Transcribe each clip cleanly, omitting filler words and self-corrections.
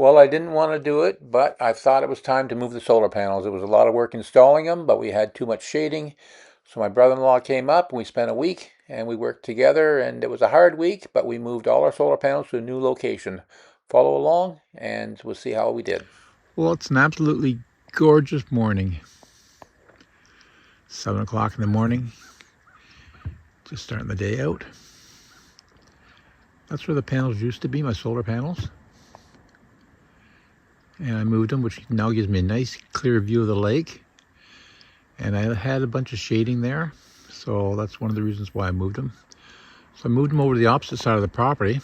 Well, I didn't want to do it, but I thought it was time to move the solar panels. It was a lot of work installing them, but we had too much shading. So my brother-in-law came up and we spent a week and we worked together, and it was a hard week, but we moved all our solar panels to a new location. Follow along and we'll see how we did. Well, it's an absolutely gorgeous morning. 7 o'clock in the morning. Just starting the day out. That's where the panels used to be, my solar panels. And I moved them, which now gives me a nice clear view of the lake. And I had a bunch of shading there, so that's one of the reasons why I moved them. So I moved them over to the opposite side of the property.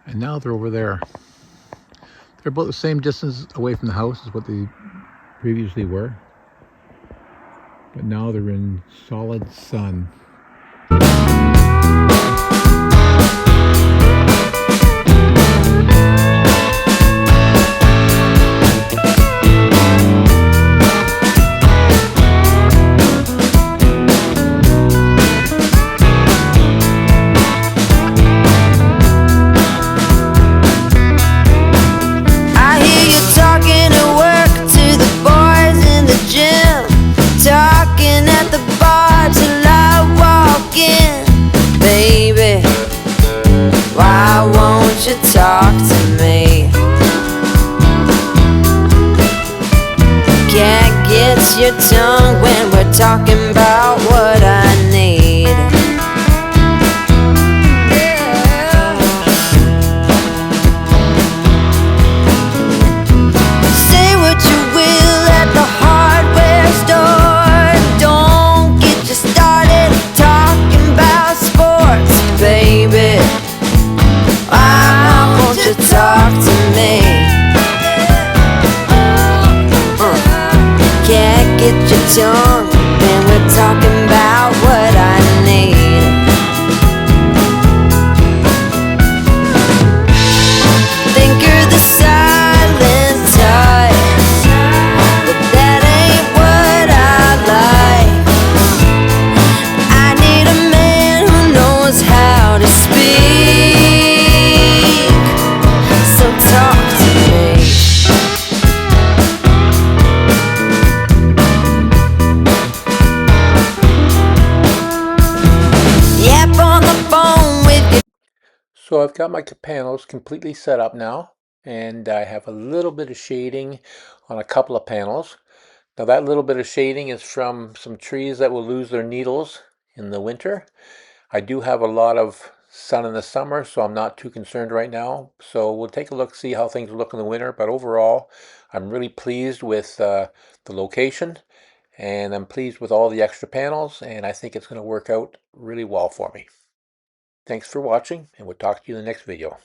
And now they're over there. They're about the same distance away from the house as what they previously were. But now they're in solid sun. Talk to me. Can't get your tongue when we're talking about what I need. Say what you will at the hardware store. Don't get you started talking about sports, baby. Talk to me. Can't get your tongue when we're talking about what I need. Think you're the silent type, but that ain't what I like. I need a man who knows how to speak. So I've got my panels completely set up now, and I have a little bit of shading on a couple of panels. Now that little bit of shading is from some trees that will lose their needles in the winter. I do have a lot of sun in the summer, so I'm not too concerned right now. So we'll take a look, see how things look in the winter. But overall, I'm really pleased with the location, and I'm pleased with all the extra panels, and I think it's going to work out really well for me. Thanks for watching, and we'll talk to you in the next video.